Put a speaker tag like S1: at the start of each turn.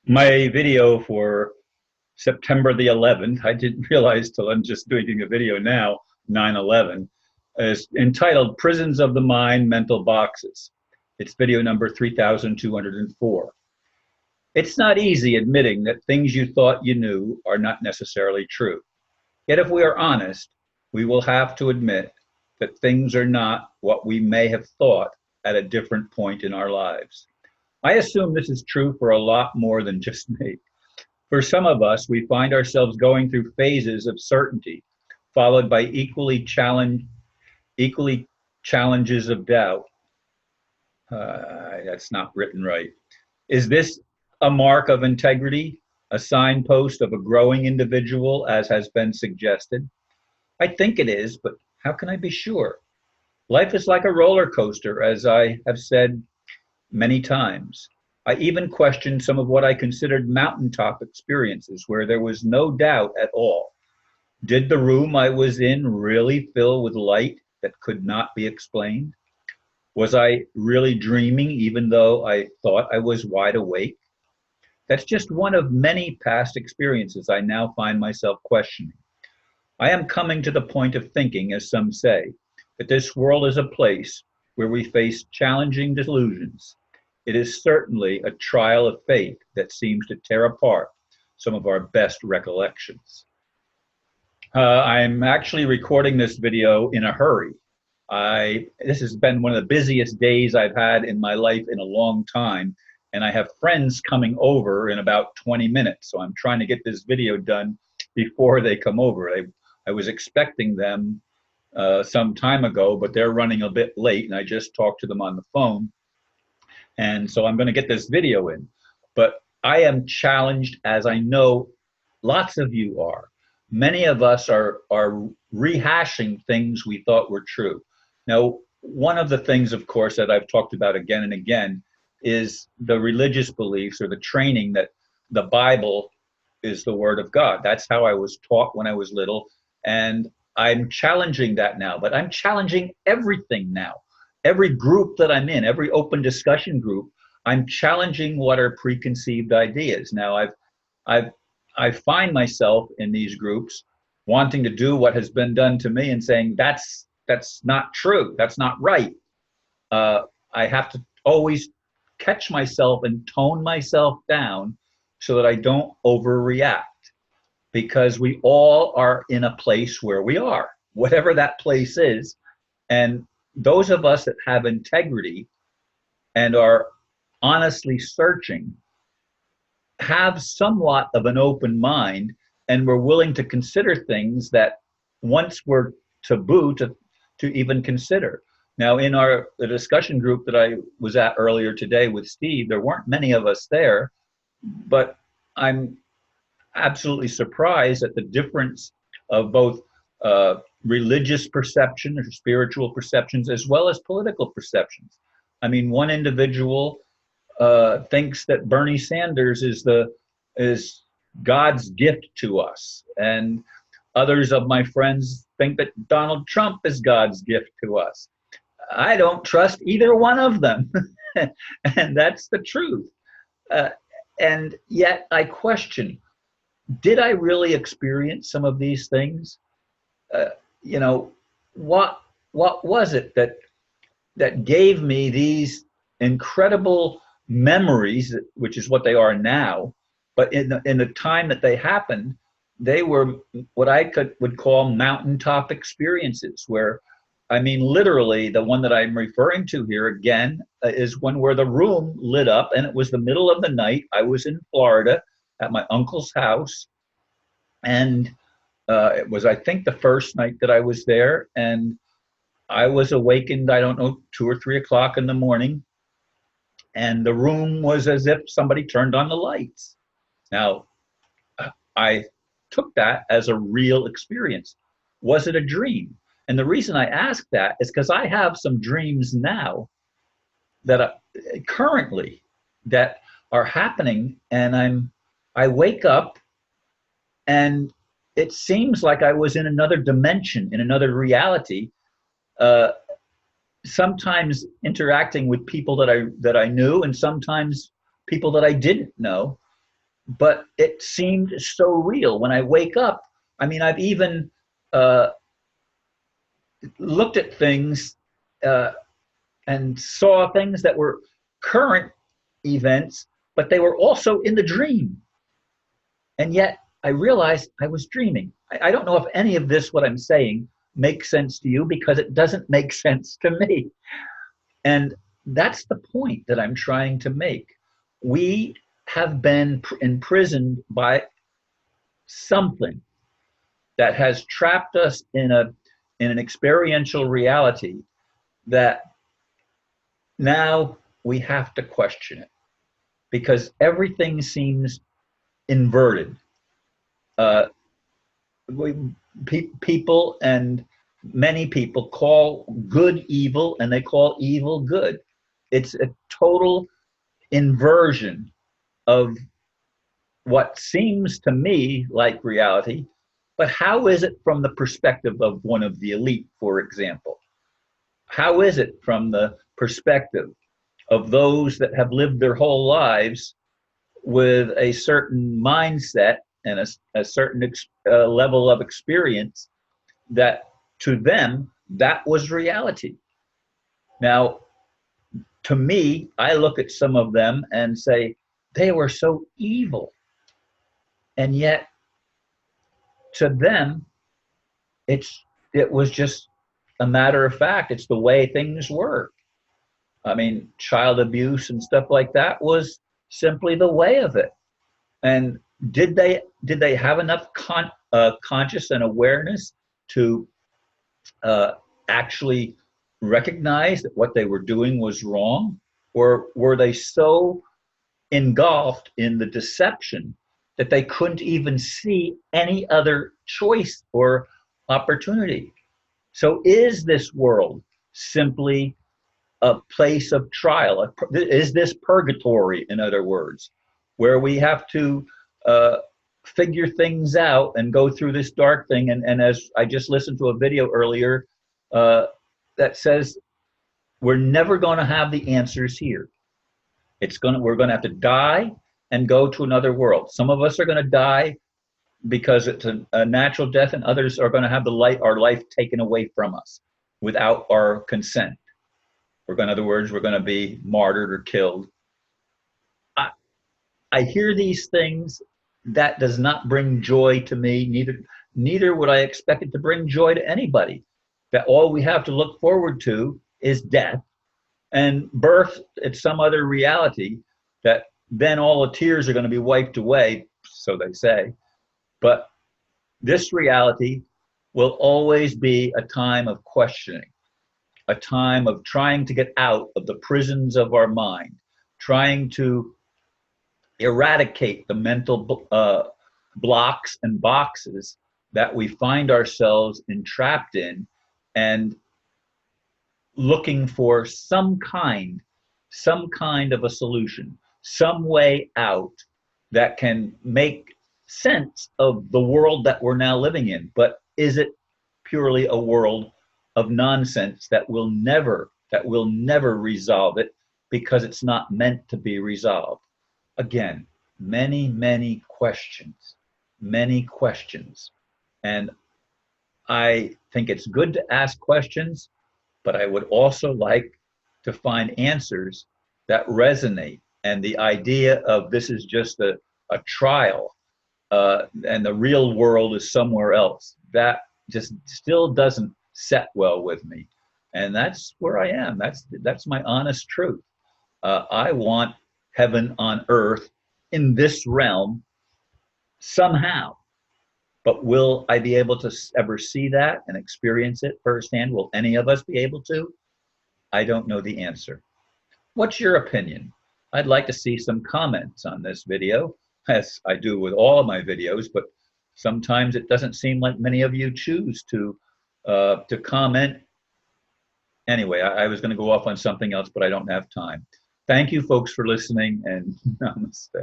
S1: My video for September the 11th, I didn't realize till I'm just doing a video now, 9/11, is entitled Prisons of the Mind, Mental Boxes. It's video number 3204. It's not easy admitting that things you thought you knew are not necessarily true. Yet if we are honest, we will have to admit that things are not what we may have thought at a different point in our lives. I assume this is true for a lot more than just me. For some of us, we find ourselves going through phases of certainty, followed by equally challenges of doubt. That's not written right. Is this a mark of integrity, a signpost of a growing individual, as has been suggested? I think it is, but how can I be sure? Life is like a roller coaster, as I have said many times. I even questioned some of what I considered mountaintop experiences where there was no doubt at all. Did the room I was in really fill with light that could not be explained? Was I really dreaming even though I thought I was wide awake? That's just one of many past experiences I now find myself questioning. I am coming to the point of thinking, as some say, that this world is a place where we face challenging delusions. It is certainly a trial of faith that seems to tear apart some of our best recollections. I'm actually recording this video in a hurry. This has been one of the busiest days I've had in my life in a long time, and I have friends coming over in about 20 minutes, so I'm trying to get this video done before they come over. I was expecting them some time ago, but they're running a bit late, and I just talked to them on the phone. And so I'm going to get this video in. But I am challenged, as I know lots of you are. Many of us are rehashing things we thought were true. Now, one of the things, of course, that I've talked about again and again is the religious beliefs or the training that the Bible is the Word of God. That's how I was taught when I was little. And I'm challenging that now, but I'm challenging everything now. Every group that I'm in, every open discussion group, I'm challenging what are preconceived ideas. Now, I find myself in these groups wanting to do what has been done to me and saying that's not true, that's not right. I have to always catch myself and tone myself down so that I don't overreact, because we all are in a place where we are, whatever that place is. And those of us that have integrity and are honestly searching have somewhat of an open mind, and we're willing to consider things that once were taboo to even consider. Now, in the discussion group that I was at earlier today with Steve, there weren't many of us there, but I'm absolutely surprised at the difference of both religious perception or spiritual perceptions as well as political perceptions. I mean, one individual thinks that Bernie Sanders is God's gift to us, and others of my friends think that Donald Trump is God's gift to us. I don't trust either one of them, and that's the truth. And yet I question, did I really experience some of these things? Uh, you know, what was it that gave me these incredible memories, which is what they are now, but in the time that they happened, they were what I would call mountaintop experiences, where, I mean, literally, the one that I'm referring to here again is one where the room lit up, and it was the middle of the night. I was in Florida at my uncle's house, and it was, I think, the first night that I was there, and I was awakened, I don't know, 2 or 3 o'clock in the morning, and the room was as if somebody turned on the lights. Now, I took that as a real experience. Was it a dream? And the reason I ask that is because I have some dreams now that currently that are happening, and I wake up and it seems like I was in another dimension, in another reality. Sometimes interacting with people that I knew, and sometimes people that I didn't know. but it seemed so real. When I wake up, I mean, I've even uh, looked at things uh, and saw things that were current events, but they were also in the dream. And yet I realized I was dreaming. I don't know if any of this, what I'm saying, makes sense to you, because it doesn't make sense to me. And that's the point that I'm trying to make. We have been imprisoned by something that has trapped us in an experiential reality that now we have to question it, because everything seems inverted. Uh, we, people and many people call good evil and they call evil good. It's a total inversion of what seems to me like reality. But how is it from the perspective of one of the elite, for example? How is it from the perspective of those that have lived their whole lives with a certain mindset and a certain level of experience, that to them, that was reality? Now, to me, I look at some of them and say, they were so evil. And yet, to them, it was just a matter of fact. It's the way things were. I mean, child abuse and stuff like that was simply the way of it. And did they have enough conscious and awareness to uh, actually recognize that what they were doing was wrong, or were they so engulfed in the deception that they couldn't even see any other choice or opportunity? So, is this world simply a place of trial? Is this purgatory, in other words, where we have to uh, figure things out and go through this dark thing? And as I just listened to a video earlier uh, that says we're never going to have the answers here. We're going to have to die and go to another world. Some of us are going to die because it's a natural death, and others are going to have our life taken away from us without our consent. In other words, we're going to be martyred or killed. I, I hear these things. That does not bring joy to me. Neither would I expect it to bring joy to anybody. That all we have to look forward to is death and birth at some other reality, that then all the tears are going to be wiped away, so they say. But this reality will always be a time of questioning, a time of trying to get out of the prisons of our mind, trying to eradicate the mental blocks and boxes that we find ourselves entrapped in, and looking for some kind of a solution, some way out that can make sense of the world that we're now living in. But is it purely a world of nonsense that will never resolve it, because it's not meant to be resolved? Again, many questions, many questions. And I think it's good to ask questions, but I would also like to find answers that resonate. And the idea of this is just a trial, and the real world is somewhere else, that just still doesn't set well with me. And that's where I am. That's my honest truth. I want heaven on earth in this realm somehow. But will I be able to ever see that and experience it firsthand? Will any of us be able to? I don't know the answer. What's your opinion? I'd like to see some comments on this video, as I do with all of my videos, but sometimes it doesn't seem like many of you choose to comment. Anyway, I was going to go off on something else, but I don't have time. Thank you, folks, for listening, and namaste.